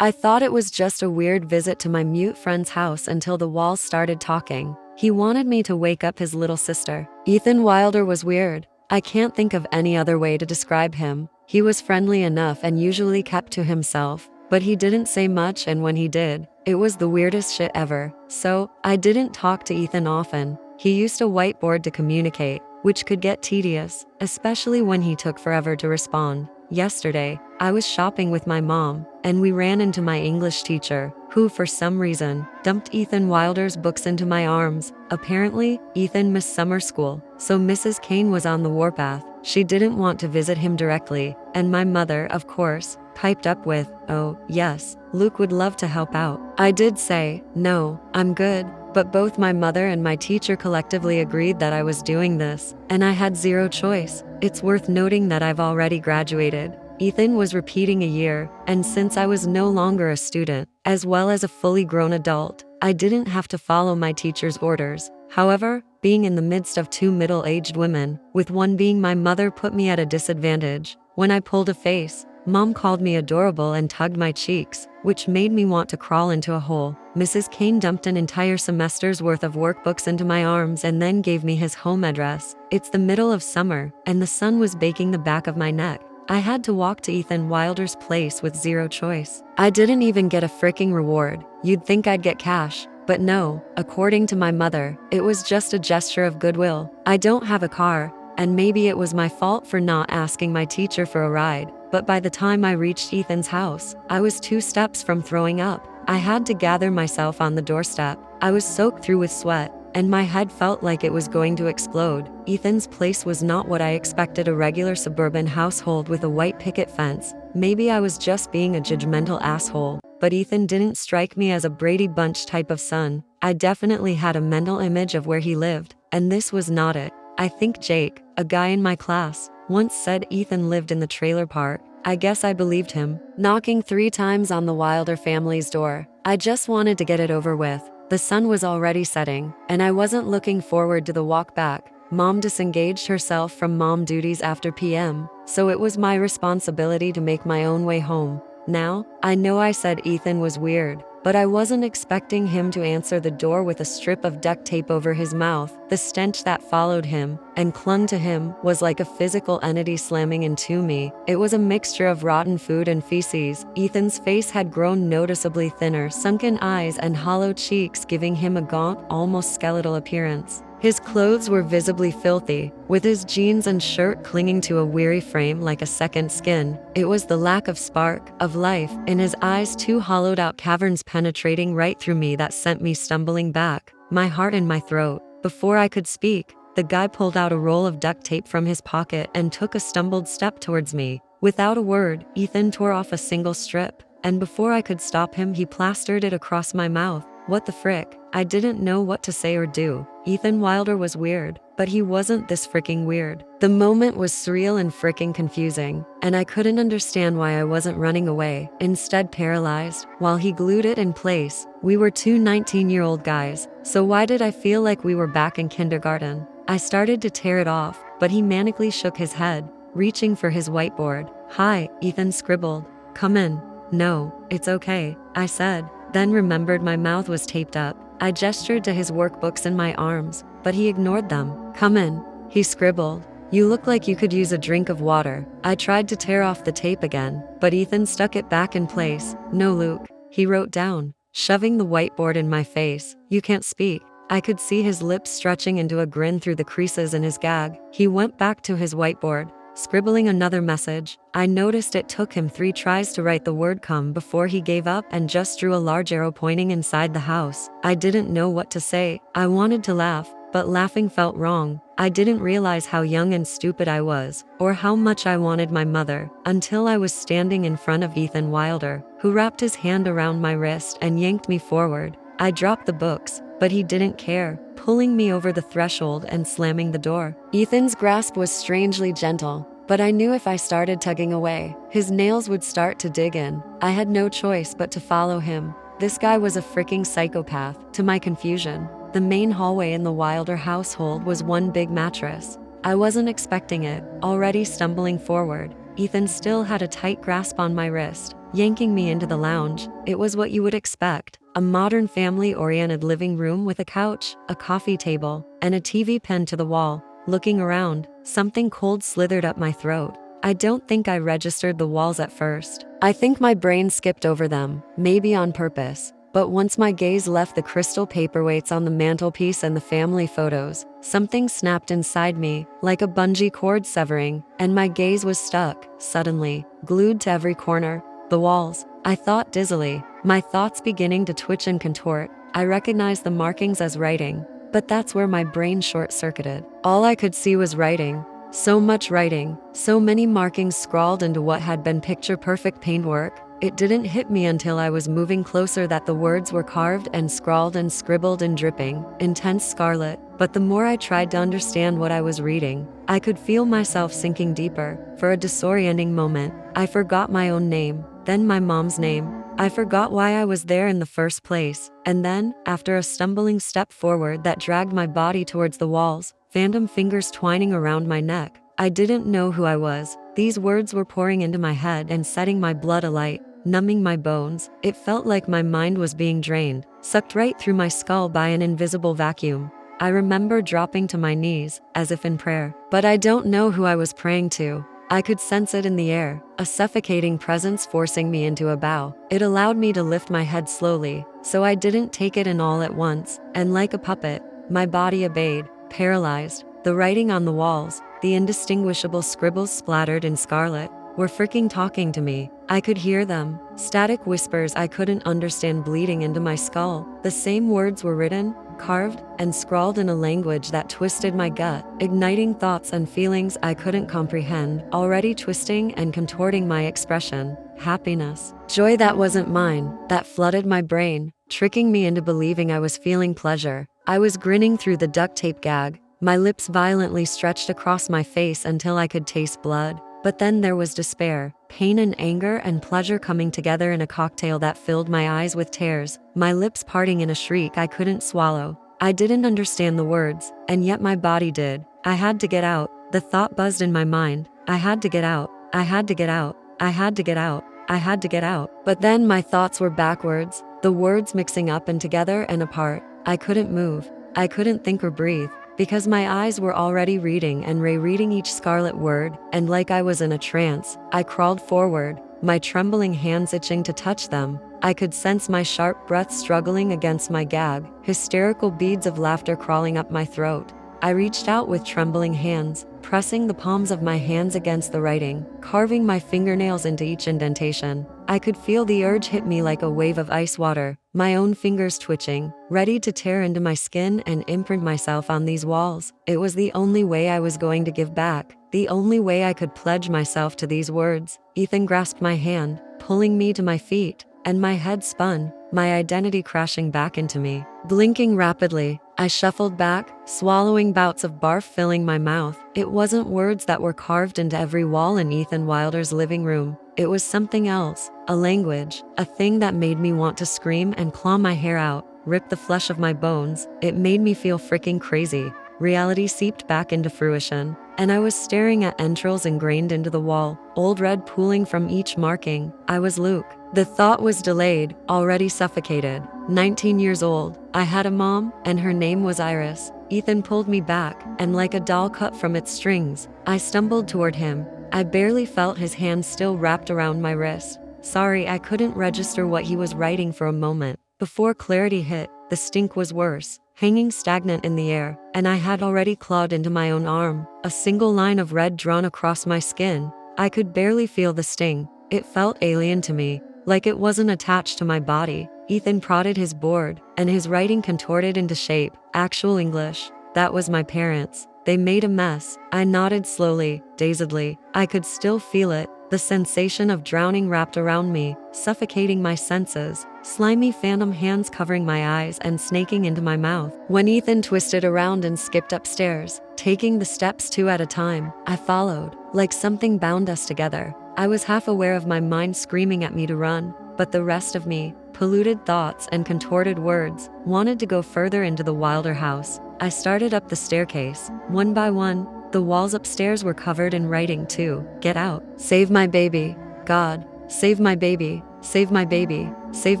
I thought it was just a weird visit to my mute friend's house until the walls started talking. He wanted me to wake up his little sister. Ethan Wilder was weird. I can't think of any other way to describe him. He was friendly enough and usually kept to himself, but he didn't say much, and when he did, it was the weirdest shit ever. So, I didn't talk to Ethan often. He used a whiteboard to communicate, which could get tedious, especially when he took forever to respond. Yesterday, I was shopping with my mom, and we ran into my English teacher, who for some reason, dumped Ethan Wilder's books into my arms. Apparently, Ethan missed summer school, so Mrs. Kane was on the warpath. She didn't want to visit him directly, and my mother, of course, piped up with, "Oh, yes, Luke would love to help out." I did say, "No, I'm good," but both my mother and my teacher collectively agreed that I was doing this, and I had zero choice. It's worth noting that I've already graduated. Ethan was repeating a year, and since I was no longer a student, as well as a fully grown adult, I didn't have to follow my teacher's orders. However, being in the midst of two middle-aged women, with one being my mother, put me at a disadvantage. When I pulled a face, Mom called me adorable and tugged my cheeks, which made me want to crawl into a hole. Mrs. Kane dumped an entire semester's worth of workbooks into my arms and then gave me his home address. It's the middle of summer, and the sun was baking the back of my neck. I had to walk to Ethan Wilder's place with zero choice. I didn't even get a freaking reward. You'd think I'd get cash, but no. According to my mother, it was just a gesture of goodwill. I don't have a car, and maybe it was my fault for not asking my teacher for a ride, but by the time I reached Ethan's house, I was 2 steps from throwing up. I had to gather myself on the doorstep. I was soaked through with sweat, and my head felt like it was going to explode. Ethan's place was not what I expected, a regular suburban household with a white picket fence. Maybe I was just being a judgmental asshole, but Ethan didn't strike me as a Brady Bunch type of son. I definitely had a mental image of where he lived, and this was not it. I think Jake, a guy in my class, once said Ethan lived in the trailer park. I guess I believed him. Knocking 3 times on the Wilder family's door, I just wanted to get it over with. The sun was already setting, and I wasn't looking forward to the walk back. Mom disengaged herself from mom duties after PM, so it was my responsibility to make my own way home. Now, I know I said Ethan was weird, but I wasn't expecting him to answer the door with a strip of duct tape over his mouth. The stench that followed him and clung to him was like a physical entity slamming into me. It was a mixture of rotten food and feces. Ethan's face had grown noticeably thinner, sunken eyes and hollow cheeks giving him a gaunt, almost skeletal appearance. His clothes were visibly filthy, with his jeans and shirt clinging to a weary frame like a second skin. It was the lack of spark, of life, in his eyes, 2 hollowed-out caverns penetrating right through me that sent me stumbling back, my heart in my throat. Before I could speak, the guy pulled out a roll of duct tape from his pocket and took a stumbled step towards me. Without a word, Ethan tore off a single strip, and before I could stop him, he plastered it across my mouth. What the frick? I didn't know what to say or do. Ethan Wilder was weird, but he wasn't this freaking weird. The moment was surreal and freaking confusing, and I couldn't understand why I wasn't running away, instead paralyzed, while he glued it in place. We were 2 19-year-old guys, so why did I feel like we were back in kindergarten? I started to tear it off, but he manically shook his head, reaching for his whiteboard. "Hi," Ethan scribbled. "Come in." "No, it's okay," I said, then remembered my mouth was taped up. I gestured to his workbooks in my arms, but he ignored them. "Come in," he scribbled. "You look like you could use a drink of water." I tried to tear off the tape again, but Ethan stuck it back in place. "No, Luke," he wrote down, shoving the whiteboard in my face. "You can't speak." I could see his lips stretching into a grin through the creases in his gag. He went back to his whiteboard, scribbling another message. I noticed it took him 3 tries to write the word "come" before he gave up and just drew a large arrow pointing inside the house. I didn't know what to say. I wanted to laugh, but laughing felt wrong. I didn't realize how young and stupid I was, or how much I wanted my mother, until I was standing in front of Ethan Wilder, who wrapped his hand around my wrist and yanked me forward. I dropped the books, but he didn't care, pulling me over the threshold and slamming the door. Ethan's grasp was strangely gentle, but I knew if I started tugging away, his nails would start to dig in. I had no choice but to follow him. This guy was a freaking psychopath. To my confusion, the main hallway in the Wilder household was one big mattress. I wasn't expecting it. Already stumbling forward, Ethan still had a tight grasp on my wrist. yanking me into the lounge. It was what you would expect: a modern family-oriented living room with a couch, a coffee table, and a TV pinned to the wall. Looking around, something cold slithered up my throat. I don't think I registered the walls at first. I think my brain skipped over them, maybe on purpose. But once my gaze left the crystal paperweights on the mantelpiece and the family photos, something snapped inside me, like a bungee cord severing, and my gaze was stuck, suddenly, glued to every corner. The walls. I thought dizzily, my thoughts beginning to twitch and contort. I recognized the markings as writing, but that's where my brain short-circuited. All I could see was writing. So much writing, so many markings scrawled into what had been picture-perfect paintwork. It didn't hit me until I was moving closer that the words were carved and scrawled and scribbled in dripping, intense scarlet. But the more I tried to understand what I was reading, I could feel myself sinking deeper. For a disorienting moment, I forgot my own name, then my mom's name. I forgot why I was there in the first place. And then, after a stumbling step forward that dragged my body towards the walls, phantom fingers twining around my neck, I didn't know who I was. These words were pouring into my head and setting my blood alight, numbing my bones. It felt like my mind was being drained, sucked right through my skull by an invisible vacuum. I remember dropping to my knees, as if in prayer. But I don't know who I was praying to. I could sense it in the air, a suffocating presence forcing me into a bow. It allowed me to lift my head slowly, so I didn't take it in all at once, and like a puppet, my body obeyed, paralyzed. The writing on the walls, the indistinguishable scribbles splattered in scarlet, were freaking talking to me. I could hear them, static whispers I couldn't understand bleeding into my skull. The same words were written, carved, and scrawled in a language that twisted my gut, igniting thoughts and feelings I couldn't comprehend, already twisting and contorting my expression. Happiness. Joy that wasn't mine, that flooded my brain, tricking me into believing I was feeling pleasure. I was grinning through the duct tape gag, my lips violently stretched across my face until I could taste blood. But then there was despair, pain and anger and pleasure coming together in a cocktail that filled my eyes with tears, my lips parting in a shriek I couldn't swallow. I didn't understand the words, and yet my body did. I had to get out. The thought buzzed in my mind. I had to get out. I had to get out. I had to get out. I had to get out. But then my thoughts were backwards, the words mixing up and together and apart. I couldn't move. I couldn't think or breathe, because my eyes were already reading and rereading each scarlet word, and like I was in a trance, I crawled forward, my trembling hands itching to touch them. I could sense my sharp breath struggling against my gag, hysterical beads of laughter crawling up my throat. I reached out with trembling hands, pressing the palms of my hands against the writing, carving my fingernails into each indentation. I could feel the urge hit me like a wave of ice water, my own fingers twitching, ready to tear into my skin and imprint myself on these walls. It was the only way I was going to give back, the only way I could pledge myself to these words. Ethan grasped my hand, pulling me to my feet, and my head spun, my identity crashing back into me. Blinking rapidly, I shuffled back, swallowing bouts of barf filling my mouth. It wasn't words that were carved into every wall in Ethan Wilder's living room. It was something else, a language, a thing that made me want to scream and claw my hair out, rip the flesh of my bones. It made me feel freaking crazy. Reality seeped back into fruition, and I was staring at entrails ingrained into the wall, old red pooling from each marking. I was Luke. The thought was delayed, already suffocated. 19 years old, I had a mom, and her name was Iris. Ethan pulled me back, and like a doll cut from its strings, I stumbled toward him. I barely felt his hand still wrapped around my wrist. Sorry, I couldn't register what he was writing for a moment. Before clarity hit, the stink was worse, hanging stagnant in the air, and I had already clawed into my own arm, a single line of red drawn across my skin. I could barely feel the sting. It felt alien to me, like it wasn't attached to my body. Ethan prodded his board, and his writing contorted into shape. Actual English. That was my parents. They made a mess. I nodded slowly, dazedly. I could still feel it, the sensation of drowning wrapped around me, suffocating my senses, slimy phantom hands covering my eyes and snaking into my mouth. When Ethan twisted around and skipped upstairs, taking the steps 2 at a time, I followed, like something bound us together. I was half aware of my mind screaming at me to run, but the rest of me, polluted thoughts and contorted words, wanted to go further into the Wilder house. I started up the staircase, one by one. The walls upstairs were covered in writing too. Get out. Save my baby. God. "Save my baby, save my baby, save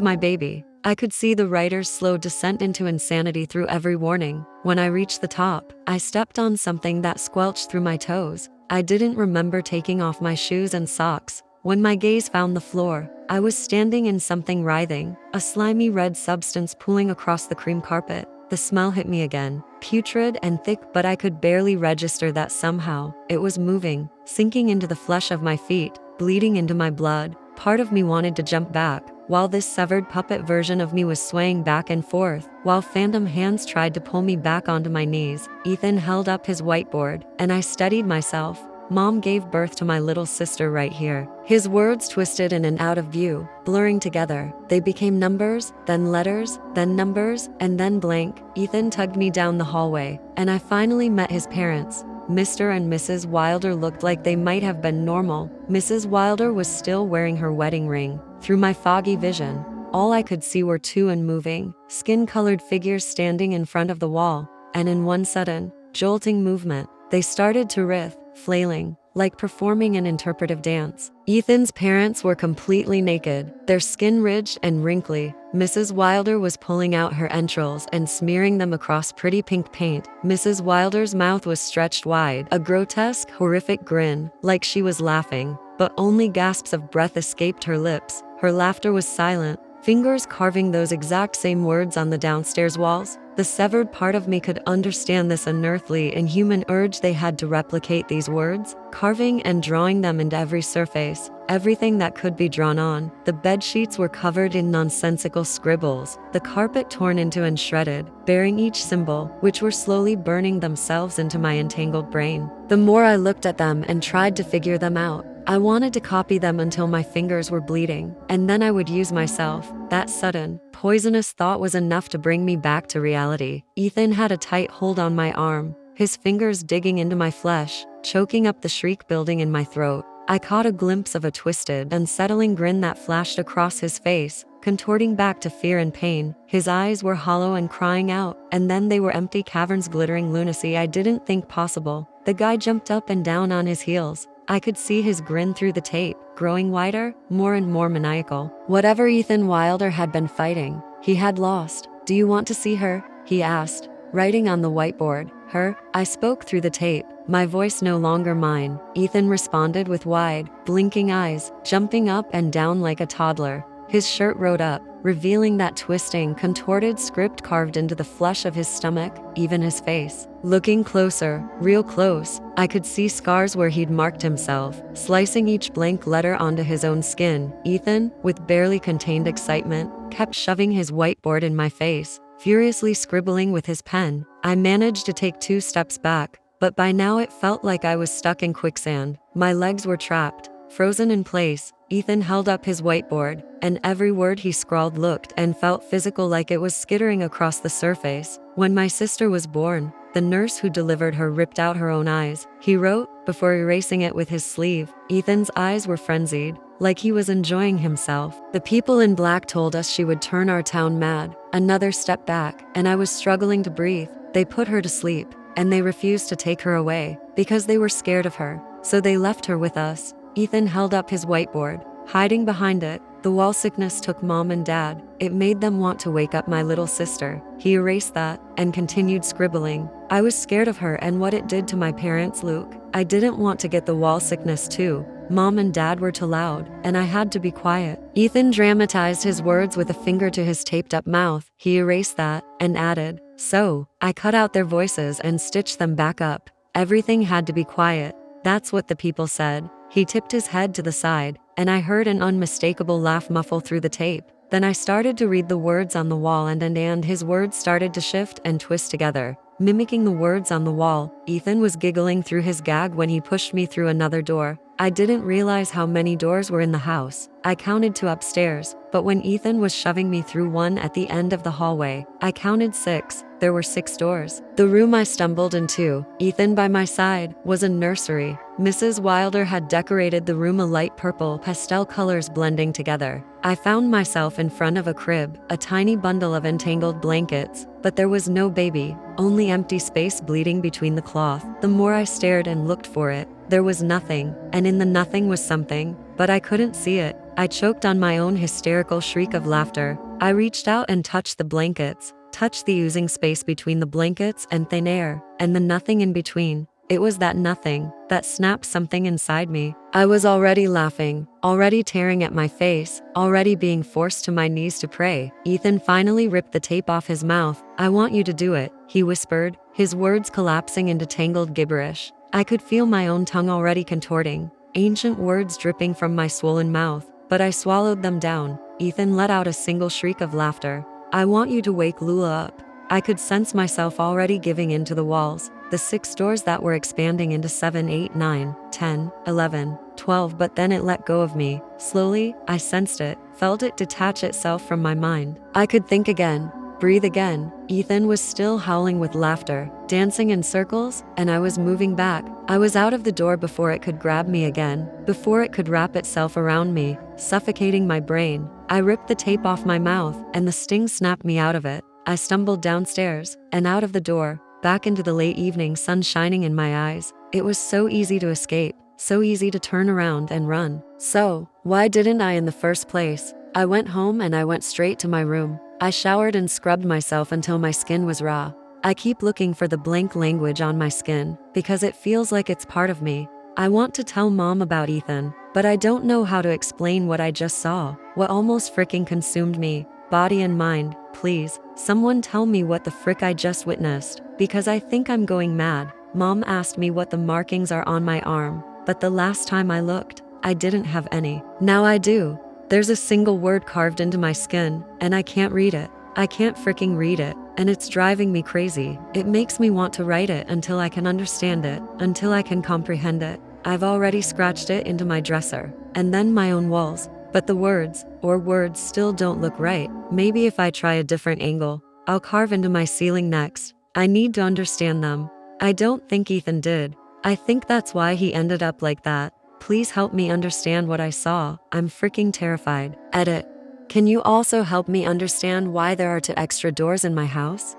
my baby." I could see the writer's slow descent into insanity through every warning. When I reached the top, I stepped on something that squelched through my toes. I didn't remember taking off my shoes and socks. When my gaze found the floor, I was standing in something writhing, a slimy red substance pooling across the cream carpet. The smell hit me again, putrid and thick, but I could barely register that somehow it was moving, sinking into the flesh of my feet, bleeding into my blood. Part of me wanted to jump back, while this severed puppet version of me was swaying back and forth, while phantom hands tried to pull me back onto my knees. Ethan held up his whiteboard, and I steadied myself. "Mom gave birth to my little sister right here." His words twisted in and out of view, blurring together. They became numbers, then letters, then numbers, and then blank. Ethan tugged me down the hallway, and I finally met his parents. Mr. and Mrs. Wilder looked like they might have been normal. Mrs. Wilder was still wearing her wedding ring. Through my foggy vision, all I could see were two unmoving, skin-colored figures standing in front of the wall, and in one sudden, jolting movement, they started to writhe, flailing, like performing an interpretive dance. Ethan's parents were completely naked, their skin ridged and wrinkly. Mrs. Wilder was pulling out her entrails and smearing them across pretty pink paint. Mrs. Wilder's mouth was stretched wide, a grotesque, horrific grin, like she was laughing, but only gasps of breath escaped her lips. Her laughter was silent, fingers carving those exact same words on the downstairs walls. The severed part of me could understand this unearthly, inhuman urge they had to replicate these words, carving and drawing them into every surface, everything that could be drawn on. The bed sheets were covered in nonsensical scribbles, the carpet torn into and shredded, bearing each symbol, which were slowly burning themselves into my entangled brain. The more I looked at them and tried to figure them out, I wanted to copy them until my fingers were bleeding, and then I would use myself. That sudden, poisonous thought was enough to bring me back to reality. Ethan had a tight hold on my arm, his fingers digging into my flesh, choking up the shriek building in my throat. I caught a glimpse of a twisted, unsettling grin that flashed across his face, contorting back to fear and pain. His eyes were hollow and crying out, and then they were empty caverns glittering lunacy I didn't think possible. The guy jumped up and down on his heels. I could see his grin through the tape, growing wider, more and more maniacal. Whatever Ethan Wilder had been fighting, he had lost. "Do you want to see her?" he asked, writing on the whiteboard. "Her?" I spoke through the tape, my voice no longer mine. Ethan responded with wide, blinking eyes, jumping up and down like a toddler. His shirt rode up, revealing that twisting, contorted script carved into the flesh of his stomach, even his face. Looking closer, real close, I could see scars where he'd marked himself, slicing each blank letter onto his own skin. Ethan, with barely contained excitement, kept shoving his whiteboard in my face, furiously scribbling with his pen. I managed to take 2 steps back, but by now it felt like I was stuck in quicksand. My legs were trapped, frozen in place. Ethan held up his whiteboard, and every word he scrawled looked and felt physical, like it was skittering across the surface. "When my sister was born, the nurse who delivered her ripped out her own eyes," he wrote, before erasing it with his sleeve. Ethan's eyes were frenzied, like he was enjoying himself. "The people in black told us she would turn our town mad." Another step back, and I was struggling to breathe. "They put her to sleep, and they refused to take her away, because they were scared of her. So they left her with us." Ethan held up his whiteboard, hiding behind it. "The wall sickness took Mom and Dad. It made them want to wake up my little sister." He erased that, and continued scribbling. "I was scared of her and what it did to my parents, Luke. I didn't want to get the wall sickness too. Mom and Dad were too loud, and I had to be quiet." Ethan dramatized his words with a finger to his taped-up mouth. He erased that, and added, "So, I cut out their voices and stitched them back up. Everything had to be quiet. That's what the people said." He tipped his head to the side, and I heard an unmistakable laugh muffle through the tape. Then I started to read the words on the wall, and his words started to shift and twist together, mimicking the words on the wall. Ethan was giggling through his gag when he pushed me through another door. I didn't realize how many doors were in the house. I counted 2 upstairs, but when Ethan was shoving me through one at the end of the hallway, I counted 6. There were 6 doors. The room I stumbled into, Ethan by my side, was a nursery. Mrs. Wilder had decorated the room a light purple, pastel colors blending together. I found myself in front of a crib, a tiny bundle of entangled blankets, but there was no baby, only empty space bleeding between the cloth. The more I stared and looked for it, there was nothing, and in the nothing was something, but I couldn't see it. I choked on my own hysterical shriek of laughter. I reached out and touched the blankets, touched the oozing space between the blankets and thin air, and the nothing in between. It was that nothing that snapped something inside me. I was already laughing, already tearing at my face, already being forced to my knees to pray. Ethan finally ripped the tape off his mouth. "I want you to do it," he whispered, his words collapsing into tangled gibberish. I could feel my own tongue already contorting, ancient words dripping from my swollen mouth, but I swallowed them down. Ethan let out a single shriek of laughter. "I want you to wake Lula up." I could sense myself already giving in to the walls, the 6 doors that were expanding into 7, 8, 9, 10, 11, 12, but then it let go of me. Slowly, I sensed it, felt it detach itself from my mind. I could think again, breathe again. Ethan was still howling with laughter, dancing in circles, and I was moving back. I was out of the door before it could grab me again, before it could wrap itself around me, suffocating my brain. I ripped the tape off my mouth, and the sting snapped me out of it. I stumbled downstairs, and out of the door, back into the late evening sun shining in my eyes. It was so easy to escape, so easy to turn around and run. So, why didn't I in the first place? I went home and I went straight to my room. I showered and scrubbed myself until my skin was raw. I keep looking for the blank language on my skin, because it feels like it's part of me. I want to tell Mom about Ethan, but I don't know how to explain what I just saw, what almost freaking consumed me, body and mind. Please, someone tell me what the frick I just witnessed, because I think I'm going mad. Mom asked me what the markings are on my arm, but the last time I looked, I didn't have any. Now I do. There's a single word carved into my skin, and I can't read it. I can't freaking read it, and it's driving me crazy. It makes me want to write it until I can understand it, until I can comprehend it. I've already scratched it into my dresser, and then my own walls. But the words, or words, still don't look right. Maybe if I try a different angle, I'll carve into my ceiling next. I need to understand them. I don't think Ethan did. I think that's why he ended up like that. Please help me understand what I saw. I'm freaking terrified. Edit. Can you also help me understand why there are 2 extra doors in my house?